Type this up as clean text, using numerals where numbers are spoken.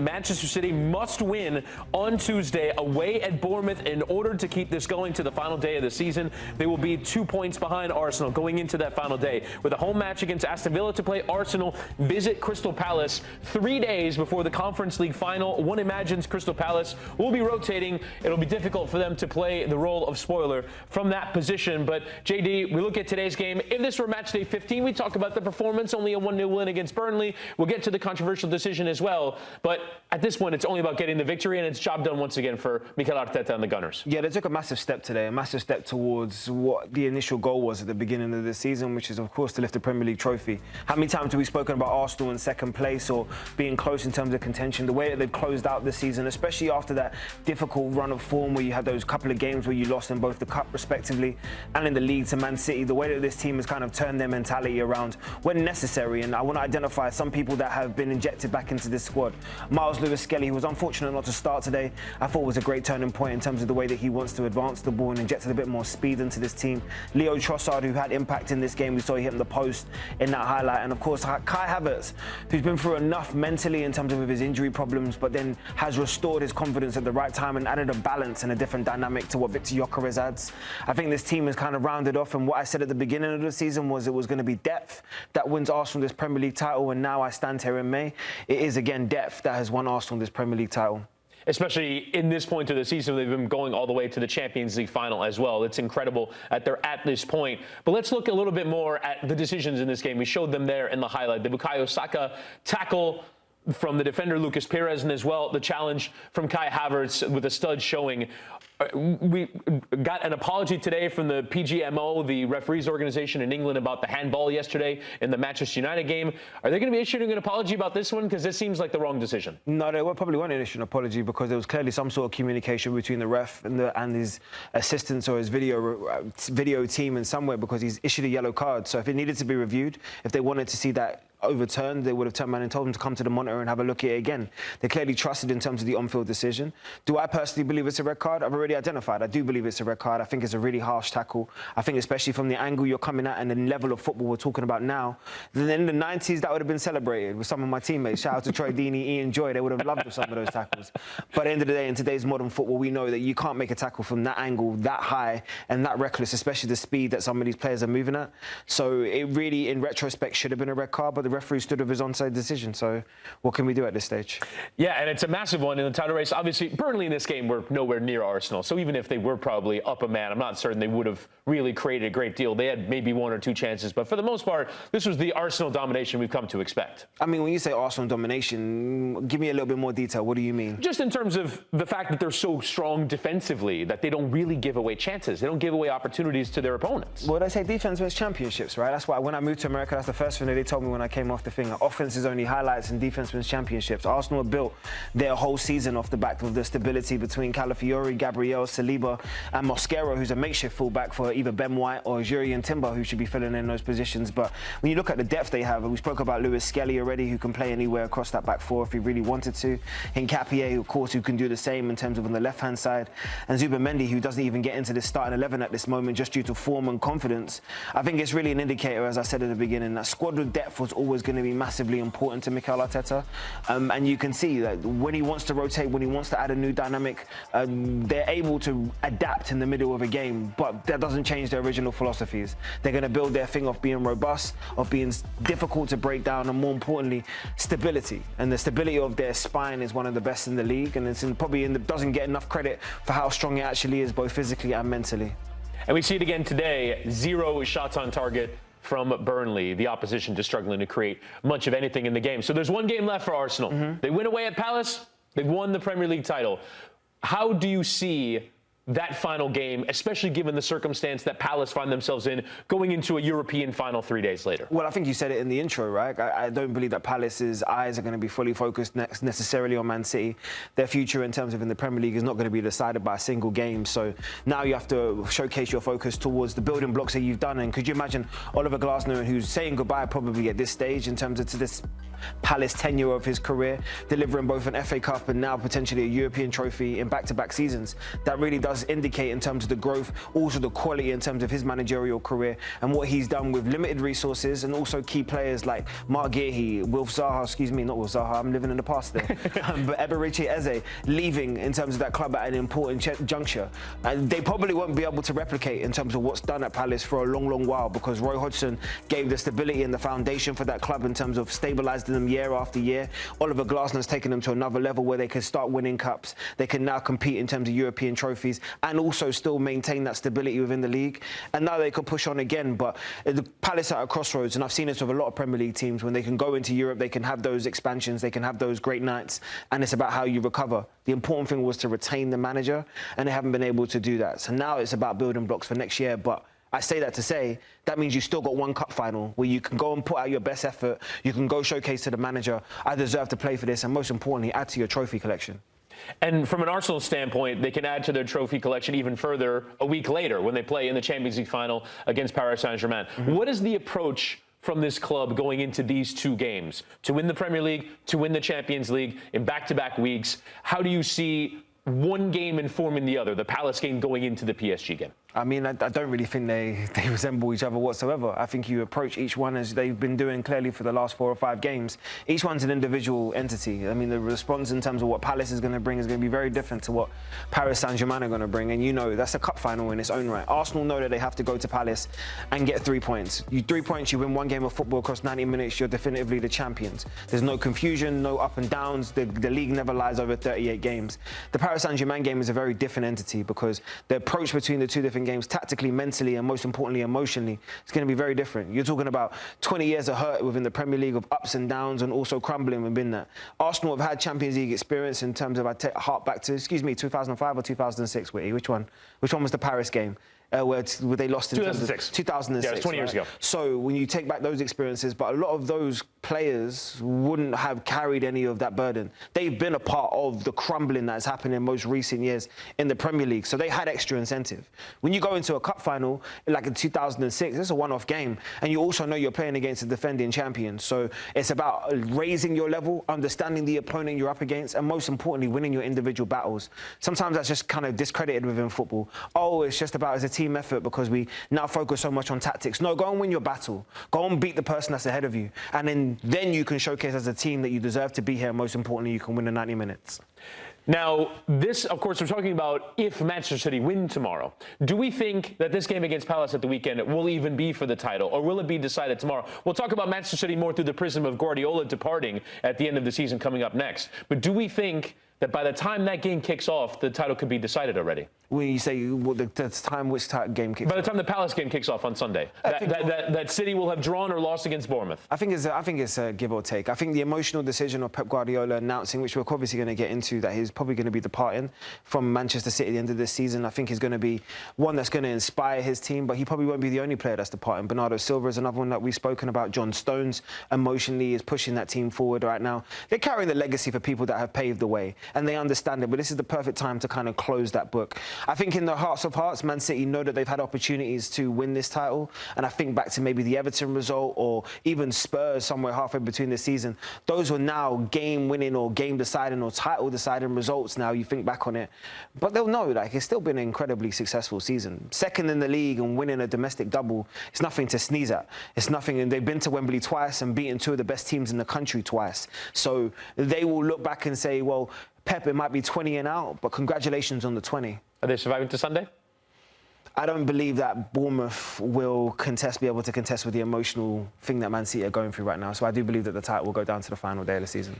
Manchester City must win on Tuesday away at Bournemouth in order to keep this going to the final day of the season. They will be 2 points behind Arsenal going into that final day. With a home match against Aston Villa to play, Arsenal visit Crystal Palace 3 days before the Conference League final. One imagines Crystal Palace will be rotating. It'll be difficult for them to play the role of spoiler from that position. But JD, we look at today's game. If this were match day 15, we talk about the performance, only a 1-0 win against Burnley. We'll get to the controversial decision as well. But at this point, it's only about getting the victory, and it's job done once again for Mikel Arteta and the Gunners. Yeah, they took a massive step today, a massive step towards what the initial goal was at the beginning of the season, which is, of course, to lift the Premier League trophy. How many times have we spoken about Arsenal in second place or being close in terms of contention? The way that they've closed out this season, especially after that difficult run of form where you had those couple of games where you lost in both the Cup, respectively, and in the league to Man City, the way that this team has kind of turned their mentality around when necessary. And I want to identify some people that have been injected back into this squad. Miles Lewis-Skelly, who was unfortunate not to start today, I thought was a great turning point in terms of the way that he wants to advance the ball and injected a bit more speed into this team. Leo Trossard, who had impact in this game, we saw he hit the post in that highlight. And of course, Kai Havertz, who's been through enough mentally in terms of his injury problems, but then has restored his confidence at the right time and added a balance and a different dynamic to what Victor Gyökeres adds. I think this team is kind of rounded off, and what I said at the beginning of the season was it was going to be depth that wins Arsenal this Premier League title, and now I stand here in May. It is again depth that has won Arsenal this Premier League title. Especially in this point of the season, they've been going all the way to the Champions League final as well. It's incredible that they're at this point. But let's look a little bit more at the decisions in this game. We showed them there in the highlight. The Bukayo Saka tackle from the defender Lucas Perez, and as well the challenge from Kai Havertz with a stud showing. We got an apology today from the PGMO, the referees organization in England, about the handball yesterday in the Manchester United game. Are they going to be issuing an apology about this one? Because this seems like the wrong decision. No, they probably won't issue an apology because there was clearly some sort of communication between the ref and his assistants or his video team in somewhere, because he's issued a yellow card. So if it needed to be reviewed, if they wanted to see that overturned, they would have turned around and told him to come to the monitor and have a look at it again. They clearly trusted in terms of the on-field decision. Do I personally believe it's a red card? I've already identified. I do believe it's a red card. I think it's a really harsh tackle. I think especially from the angle you're coming at and the level of football we're talking about now. Then in the 90s, that would have been celebrated with some of my teammates. Shout out to Troy Deeney, Ian Joy. They would have loved some of those tackles. But at the end of the day, in today's modern football, we know that you can't make a tackle from that angle, that high, and that reckless, especially the speed that some of these players are moving at. So it really, in retrospect, should have been a red card, but the referee stood with his onside decision. So what can we do at this stage? Yeah, and it's a massive one in the title race. Obviously, Burnley in this game were nowhere near Arsenal. So even if they were probably up a man, I'm not certain they would have really created a great deal. They had maybe 1 or 2 chances. But for the most part, this was the Arsenal domination we've come to expect. I mean, when you say Arsenal domination, give me a little bit more detail. What do you mean? Just in terms of the fact that they're so strong defensively, that they don't really give away chances. They don't give away opportunities to their opponents. Well, they say defense wins championships, right? That's why when I moved to America, that's the first thing that they told me when I came off the thing. Offense is only highlights and defense wins championships. Arsenal have built their whole season off the back of the stability between Calafiori, Gabriel, Saliba and Mosquera, who's a makeshift fullback for either Ben White or Jurriën Timber, who should be filling in those positions. But when you look at the depth they have, we spoke about Lewis Skelly already, who can play anywhere across that back four if he really wanted to. Hincapié, of course, who can do the same in terms of on the left-hand side. And Zubimendi, who doesn't even get into the starting 11 at this moment just due to form and confidence. I think it's really an indicator, as I said at the beginning, that squad with depth was always going to be massively important to Mikel Arteta. And you can see that when he wants to rotate, when he wants to add a new dynamic, they're able to adapt in the middle of a game, but that doesn't change their original philosophies. They're going to build their thing off being robust, of being difficult to break down, and more importantly, stability. And the stability of their spine is one of the best in the league, and it's doesn't get enough credit for how strong it actually is, both physically and mentally. And we see it again today, 0 shots on target from Burnley, the opposition just struggling to create much of anything in the game. So there's 1 game left for Arsenal. They win away at Palace, they've won the Premier League title. How do you see that final game, especially given the circumstance that Palace find themselves in going into a European final 3 days later? Well, I think you said it in the intro, right? I don't believe that Palace's eyes are going to be fully focused necessarily on Man City. Their future in terms of in the Premier League is not going to be decided by a single game. So now you have to showcase your focus towards the building blocks that you've done. And could you imagine Oliver Glasner, who's saying goodbye probably at this stage in terms of to this Palace tenure of his career, delivering both an FA Cup and now potentially a European trophy in back-to-back seasons. That really does indicate in terms of the growth, also the quality in terms of his managerial career and what he's done with limited resources and also key players like Mark Gehi, Wilf Zaha, not Wilf Zaha, I'm living in the past there, but Eberiche Eze leaving in terms of that club at an important juncture. And they probably won't be able to replicate in terms of what's done at Palace for a long, long while, because Roy Hodgson gave the stability and the foundation for that club in terms of stabilising them year after year. Oliver Glasner's taken them to another level where they can start winning cups. They can now compete in terms of European trophies and also still maintain that stability within the league. And now they can push on again. But the Palace are at a crossroads, and I've seen this with a lot of Premier League teams. When they can go into Europe, they can have those expansions, they can have those great nights, and it's about how you recover. The important thing was to retain the manager, and they haven't been able to do that. So now it's about building blocks for next year. But I say that to say, that means you still got one cup final where you can go and put out your best effort. You can go showcase to the manager, I deserve to play for this, and most importantly, add to your trophy collection. And from an Arsenal standpoint, they can add to their trophy collection even further a week later when they play in the Champions League final against Paris Saint-Germain. What is the approach from this club going into these two games? To win the Premier League, to win the Champions League in back-to-back weeks. How do you see one game informing the other, the Palace game going into the PSG game? I mean, I don't really think they resemble each other whatsoever. I think you approach each one as they've been doing clearly for the last 4 or 5 games. Each one's an individual entity. I mean, the response in terms of what Palace is going to bring is going to be very different to what Paris Saint-Germain are going to bring. And you know, that's a cup final in its own right. Arsenal know that they have to go to Palace and get 3 points. 3 points, you win one game of football across 90 minutes, you're definitively the champions. There's no confusion, no up and downs. The league never lies over 38 games. The Paris Saint-Germain game is a very different entity because the approach between the two different games, tactically, mentally, and most importantly, emotionally, it's going to be very different. You're talking about 20 years of hurt within the Premier League, of ups and downs, and also crumbling within that. Arsenal have had Champions League experience in terms of, I take heart back to, 2005 or 2006, Witty? Which one? Which one was the Paris game? Where they lost in 2006. 2006. Yeah, it was 20 years ago. So when you take back those experiences, but a lot of those players wouldn't have carried any of that burden. They've been a part of the crumbling that's happened in most recent years in the Premier League, so they had extra incentive. When you go into a cup final, like in 2006, it's a one-off game, and you also know you're playing against a defending champion, so it's about raising your level, understanding the opponent you're up against, and most importantly, winning your individual battles. Sometimes that's just kind of discredited within football. Oh, it's just about as a team effort because we now focus so much on tactics. No, go and win your battle. Go and beat the person that's ahead of you. And then you can showcase as a team that you deserve to be here. And most importantly, you can win the 90 minutes. Now, this, of course, we're talking about if Manchester City win tomorrow. Do we think that this game against Palace at the weekend will even be for the title, or will it be decided tomorrow? We'll talk about Manchester City more through the prism of Guardiola departing at the end of the season coming up next. But do we think that by the time that game kicks off, the title could be decided already? When you say the time, which game kicks off? By the time the Palace game kicks off on Sunday, that City will have drawn or lost against Bournemouth. I think it's a give or take. I think the emotional decision of Pep Guardiola announcing, which we're obviously going to get into, that he's probably going to be departing from Manchester City at the end of this season, I think is going to be one that's going to inspire his team, but he probably won't be the only player that's departing. Bernardo Silva is another one that we've spoken about. John Stones emotionally is pushing that team forward right now. They're carrying the legacy for people that have paved the way, and they understand it, but this is the perfect time to kind of close that book. I think in the hearts of hearts, Man City know that they've had opportunities to win this title, and I think back to maybe the Everton result or even Spurs somewhere halfway between the season. Those were now game-winning or game-deciding or title-deciding results now, you think back on it. But they'll know, like, it's still been an incredibly successful season. Second in the league and winning a domestic double, it's nothing to sneeze at. It's nothing, and they've been to Wembley twice and beaten 2 of the best teams in the country twice. So they will look back and say, well, Pep, it might be 20 and out, but congratulations on the 20. Are they surviving to Sunday? I don't believe that Bournemouth will be able to contest with the emotional thing that Man City are going through right now. So I do believe that the title will go down to the final day of the season.